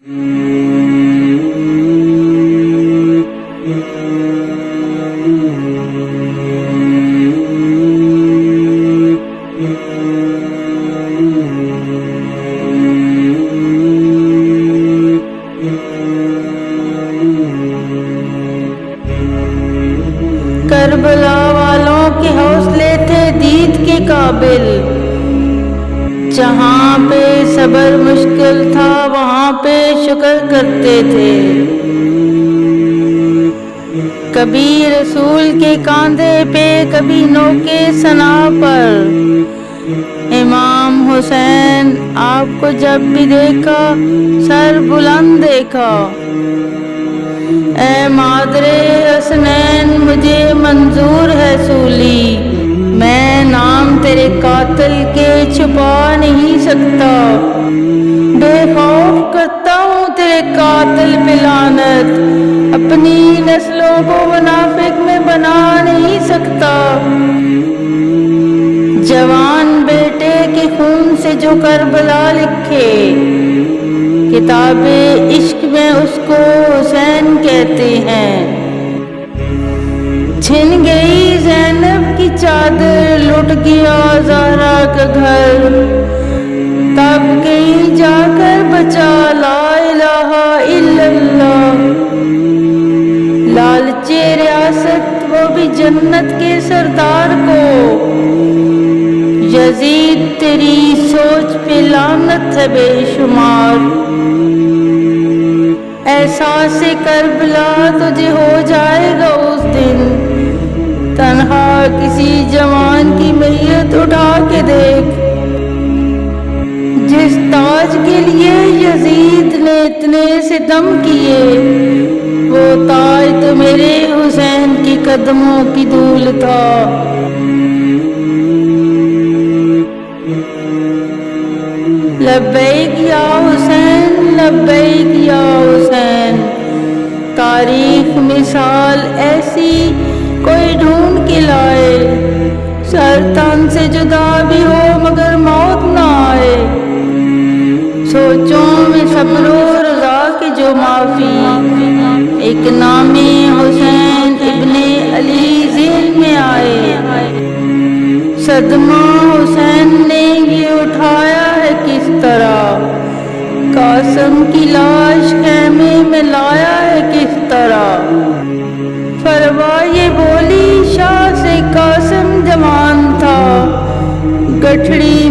کربلا والوں کے حوصلے تھے دید کے قابل، جہاں پہ صبر مشکل تھا وہاں پہ شکر کرتے تھے۔ کبھی رسول کے کاندھے پہ کبھی نوکے ثنا پر، امام حسین آپ کو جب بھی دیکھا سر بلند دیکھا۔ اے مادر حسنین مجھے منظور ہے سولی، میں نام تیرے قاتل کے چھپا نہیں سکتا، بے خوف کرتا ہوں تیرے قاتل پہ لعنت، اپنی نسلوں کو منافق میں بنا نہیں سکتا۔ جوان بیٹے کے خون سے جو کربلا لکھے، کتاب عشق میں اس کو حسین کہتے ہیں۔ چھن گئی زینب کی چادر، لٹ گیا زہرا کا گھر، تب کہیں جا کر بچا لا الہ الا اللہ۔ لالچے ریاست وہ بھی جنت کے سردار کو، یزید تیری سوچ پہ لعنت ہے بے شمار۔ احساس کربلا تجھے ہو جائے گا اس دن، تنہا کسی جوان کی میت اٹھا کے دیکھ، جس تاج کے لیے یزید نے اتنے ستم کیے، وہ تاج تو میرے حسین کی قدموں کی دھول تھا۔ لبیک یا حسین لبیک یا حسین، تاریخ مثال ایسی کوئی ڈھونڈ کے لائے، سر تن سے جدا بھی ہو مگر موت نہ آئے۔ سوچوں میں صبر و رضا کی جو معافی، ایک نام حسین ابن علی ذہن میں آئے۔ صدمہ حسین نے یہ اٹھایا ہے کس طرح، قاسم کی لاش خیمے میں لایا ہے کس طرح۔ فروا یہ بولی شاہ سے قاسم جوان تھا، گٹھڑی